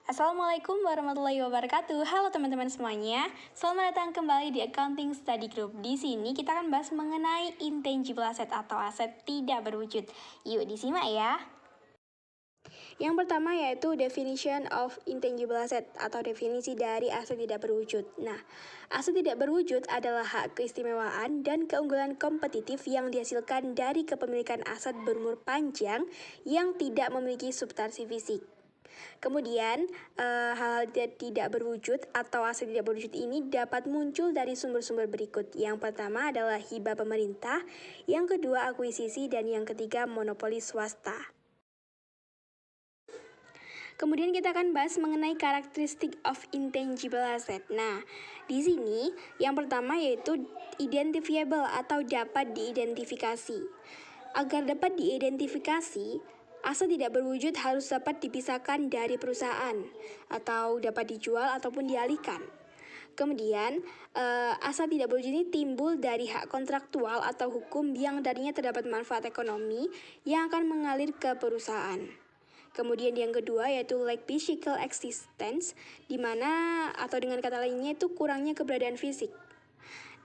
Assalamualaikum warahmatullahi wabarakatuh. Halo teman-teman semuanya. Selamat datang kembali di Accounting Study Group. Di sini kita akan bahas mengenai intangible asset atau aset tidak berwujud. Yuk disimak ya. Yang pertama yaitu definition of intangible asset atau definisi dari aset tidak berwujud. Nah, aset tidak berwujud adalah hak keistimewaan dan keunggulan kompetitif yang dihasilkan dari kepemilikan aset berumur panjang yang tidak memiliki substansi fisik. Kemudian, hal-hal tidak berwujud atau aset tidak berwujud ini dapat muncul dari sumber-sumber berikut. Yang pertama adalah hibah pemerintah, yang kedua akuisisi, dan yang ketiga monopoli swasta. Kemudian kita akan bahas mengenai karakteristik of intangible asset. Nah, di sini yang pertama yaitu identifiable atau dapat diidentifikasi. Agar dapat diidentifikasi, aset tidak berwujud harus dapat dipisahkan dari perusahaan atau dapat dijual ataupun dialihkan. Kemudian, aset tidak berwujud ini timbul dari hak kontraktual atau hukum yang darinya terdapat manfaat ekonomi yang akan mengalir ke perusahaan. Kemudian yang kedua yaitu lack physical existence, di mana atau dengan kata lainnya itu kurangnya keberadaan fisik.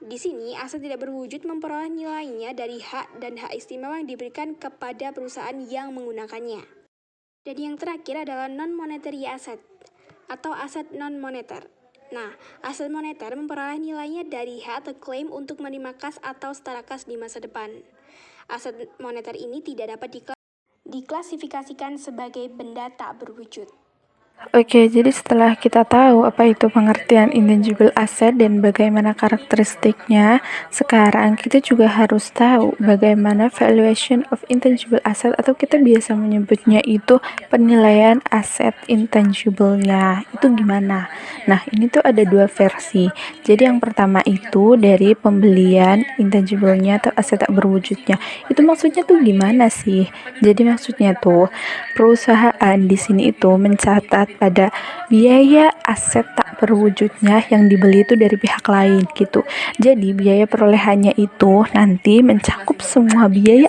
Di sini, aset tidak berwujud memperoleh nilainya dari hak dan hak istimewa yang diberikan kepada perusahaan yang menggunakannya. Dan yang terakhir adalah non-monetary asset atau aset non-moneter. Nah, aset moneter memperoleh nilainya dari hak atau klaim untuk menerima kas atau setara kas di masa depan. Aset moneter ini tidak dapat diklasifikasikan sebagai benda tak berwujud. Oke, jadi setelah kita tahu apa itu pengertian intangible asset dan bagaimana karakteristiknya, sekarang kita juga harus tahu bagaimana valuation of intangible asset atau kita biasa menyebutnya itu penilaian aset intangible-nya. Itu gimana? Nah, ini tuh ada dua versi. Jadi yang pertama itu dari pembelian intangible-nya atau aset tak berwujudnya. Itu maksudnya tuh gimana sih? Jadi maksudnya tuh perusahaan di sini itu mencatat pada biaya aset tak berwujudnya yang dibeli itu dari pihak lain gitu. Jadi biaya perolehannya itu nanti mencakup semua biaya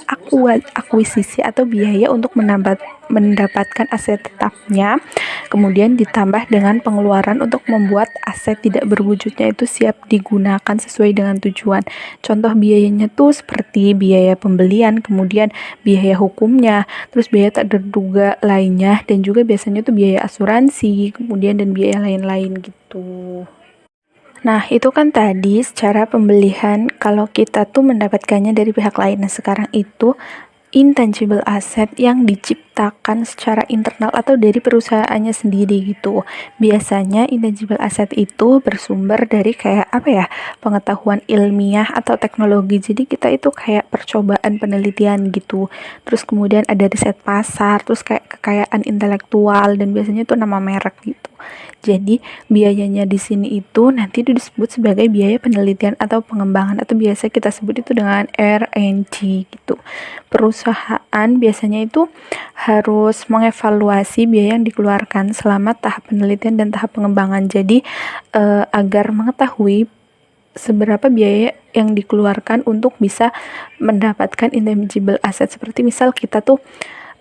akuisisi atau biaya untuk mendapatkan aset tetapnya, kemudian ditambah dengan pengeluaran untuk membuat aset tidak berwujudnya itu siap digunakan sesuai dengan tujuan. Contoh biayanya tuh seperti biaya pembelian, kemudian biaya hukumnya, terus biaya tak terduga lainnya, dan juga biasanya tuh biaya asuransi, kemudian dan biaya lain-lain gitu. Nah, itu kan tadi secara pembelian kalau kita tuh mendapatkannya dari pihak lain. Nah, sekarang itu intangible asset yang diciptakan secara internal atau dari perusahaannya sendiri gitu. Biasanya intangible asset itu bersumber dari kayak apa ya, pengetahuan ilmiah atau teknologi. Jadi kita itu kayak percobaan penelitian gitu. Terus kemudian ada riset pasar, terus kayak kekayaan intelektual, dan biasanya itu nama merek gitu. Jadi biayanya di sini itu nanti itu disebut sebagai biaya penelitian atau pengembangan, atau biasa kita sebut itu dengan R&D gitu. Perusahaan biasanya itu harus mengevaluasi biaya yang dikeluarkan selama tahap penelitian dan tahap pengembangan. Jadi agar mengetahui seberapa biaya yang dikeluarkan untuk bisa mendapatkan intangible asset. Seperti misal kita tuh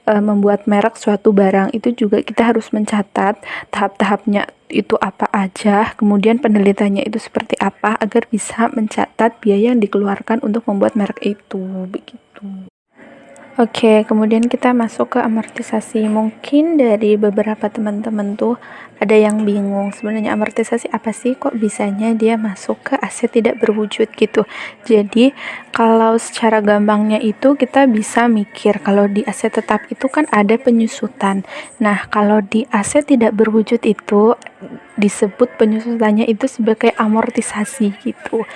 membuat merek suatu barang, itu juga kita harus mencatat tahap-tahapnya itu apa aja, kemudian penelitiannya itu seperti apa, agar bisa mencatat biaya yang dikeluarkan untuk membuat merek itu, begitu. Oke, kemudian kita masuk ke amortisasi. Mungkin dari beberapa teman-teman tuh ada yang bingung, sebenarnya amortisasi apa sih, kok bisanya dia masuk ke aset tidak berwujud gitu. Jadi kalau secara gampangnya itu kita bisa mikir kalau di aset tetap itu kan ada penyusutan. Nah, kalau di aset tidak berwujud itu disebut penyusutannya itu sebagai amortisasi gitu.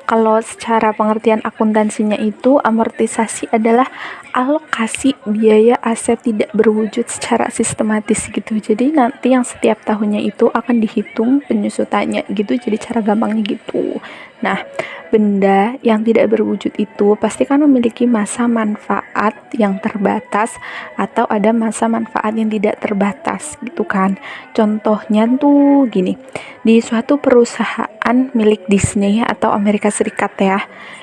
Kalau secara pengertian akuntansinya itu, amortisasi adalah alokasi biaya aset tidak berwujud secara sistematis gitu. Jadi nanti yang setiap tahunnya itu akan dihitung penyusutannya gitu. Jadi cara gampangnya gitu. Nah, benda yang tidak berwujud itu pasti kan memiliki masa manfaat yang terbatas atau ada masa manfaat yang tidak terbatas gitu kan. Contohnya tuh gini, di suatu perusahaan milik Disney atau Amerika Serikat ya,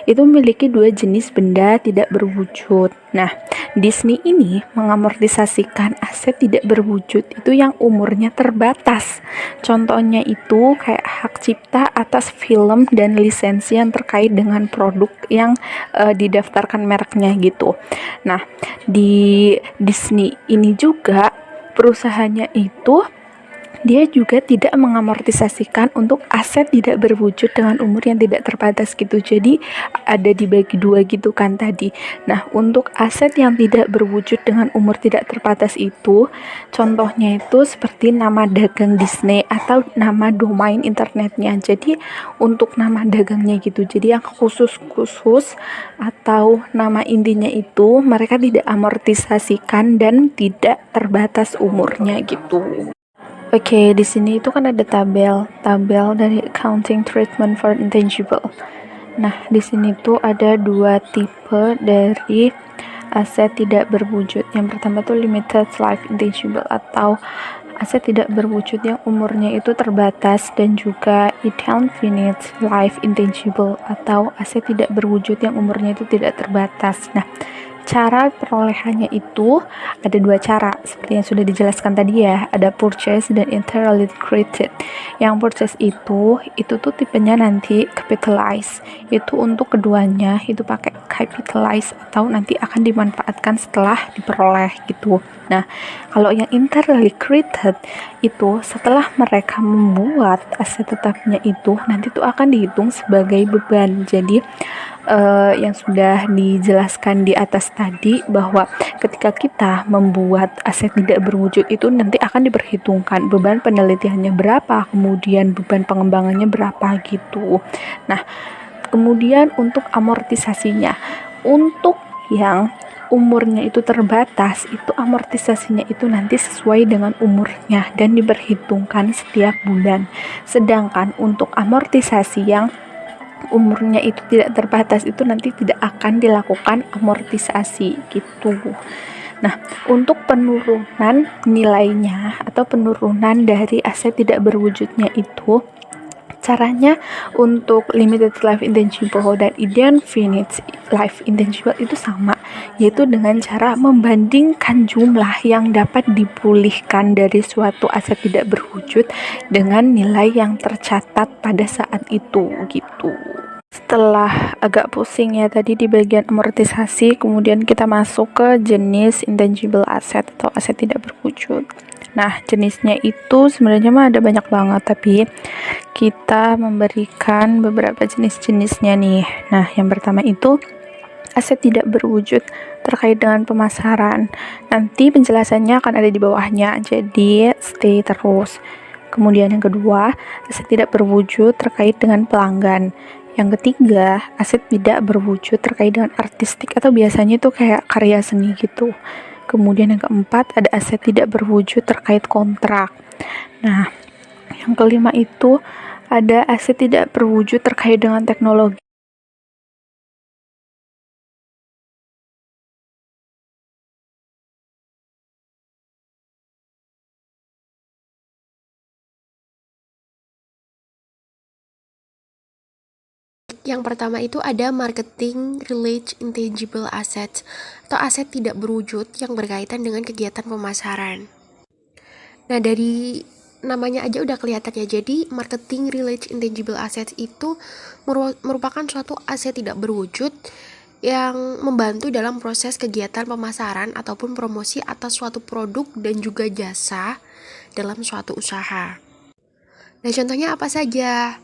itu memiliki dua jenis benda tidak berwujud. Nah, Disney ini mengamortisasikan aset tidak berwujud itu yang umurnya terbatas. Contohnya itu kayak hak cipta atas film dan lisensi yang terkait dengan produk yang didaftarkan mereknya gitu. Nah, di Disney ini juga perusahaannya itu dia juga tidak mengamortisasikan untuk aset tidak berwujud dengan umur yang tidak terbatas gitu. Jadi ada dibagi dua gitu kan tadi. Nah, untuk aset yang tidak berwujud dengan umur tidak terbatas itu, contohnya itu seperti nama dagang Disney atau nama domain internetnya. Jadi untuk nama dagangnya gitu. Jadi yang khusus atau nama intinya itu mereka tidak amortisasikan dan tidak terbatas umurnya gitu. Oke, di sini itu kan ada tabel dari accounting treatment for intangible. Nah, di sini tuh ada dua tipe dari aset tidak berwujud. Yang pertama tuh limited life intangible atau aset tidak berwujud yang umurnya itu terbatas, dan juga indefinite life intangible atau aset tidak berwujud yang umurnya itu tidak terbatas. Nah, cara perolehannya itu ada dua cara seperti yang sudah dijelaskan tadi ya, ada purchase dan entirely created. Yang purchase itu tuh tipenya nanti capitalize, itu untuk keduanya itu pakai capitalize atau nanti akan dimanfaatkan setelah diperoleh gitu. Nah, kalau yang entirely created itu setelah mereka membuat aset tetapnya itu nanti tuh akan dihitung sebagai beban. Jadi yang sudah dijelaskan di atas tadi bahwa ketika kita membuat aset tidak berwujud itu nanti akan diperhitungkan beban penelitiannya berapa, kemudian beban pengembangannya berapa gitu. Nah, kemudian untuk amortisasinya, untuk yang umurnya itu terbatas, itu amortisasinya itu nanti sesuai dengan umurnya dan diperhitungkan setiap bulan. Sedangkan untuk amortisasi yang umurnya itu tidak terbatas itu nanti tidak akan dilakukan amortisasi gitu. Nah, untuk penurunan nilainya atau penurunan dari aset tidak berwujudnya itu caranya untuk limited life intangible dan indefinite life intangible itu sama, yaitu dengan cara membandingkan jumlah yang dapat dipulihkan dari suatu aset tidak berwujud dengan nilai yang tercatat pada saat itu gitu. Setelah agak pusing ya tadi di bagian amortisasi, kemudian kita masuk ke jenis intangible asset atau aset tidak berwujud. Nah, jenisnya itu sebenarnya mah ada banyak banget, tapi kita memberikan beberapa jenis-jenisnya nih. Nah, yang pertama itu aset tidak berwujud terkait dengan pemasaran. Nanti penjelasannya akan ada di bawahnya, jadi stay terus. Kemudian yang kedua, aset tidak berwujud terkait dengan pelanggan. Yang ketiga, aset tidak berwujud terkait dengan artistik atau biasanya itu kayak karya seni gitu. Kemudian yang keempat, ada aset tidak berwujud terkait kontrak. Nah, yang kelima itu ada aset tidak berwujud terkait dengan teknologi. Yang pertama itu ada marketing related intangible assets atau aset tidak berwujud yang berkaitan dengan kegiatan pemasaran. Nah, dari namanya aja udah kelihatan ya. Jadi marketing related intangible assets itu merupakan suatu aset tidak berwujud yang membantu dalam proses kegiatan pemasaran ataupun promosi atas suatu produk dan juga jasa dalam suatu usaha. Nah, contohnya apa saja?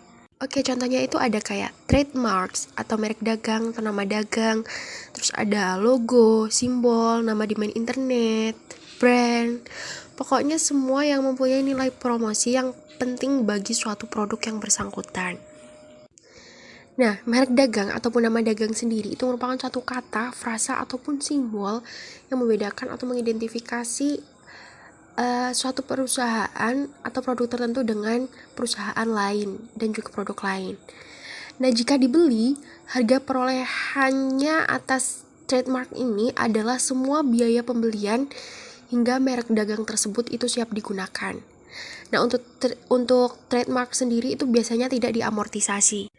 Oke, contohnya itu ada kayak trademarks atau merek dagang atau nama dagang, terus ada logo, simbol, nama domain internet, brand, pokoknya semua yang mempunyai nilai promosi yang penting bagi suatu produk yang bersangkutan. Nah, merek dagang ataupun nama dagang sendiri itu merupakan suatu kata, frasa, ataupun simbol yang membedakan atau mengidentifikasi suatu perusahaan atau produk tertentu dengan perusahaan lain dan juga produk lain. Nah, jika dibeli, harga perolehannya atas trademark ini adalah semua biaya pembelian hingga merek dagang tersebut itu siap digunakan. Nah, untuk trademark sendiri itu biasanya tidak diamortisasi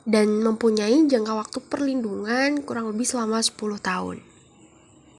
dan mempunyai jangka waktu perlindungan kurang lebih selama 10 tahun.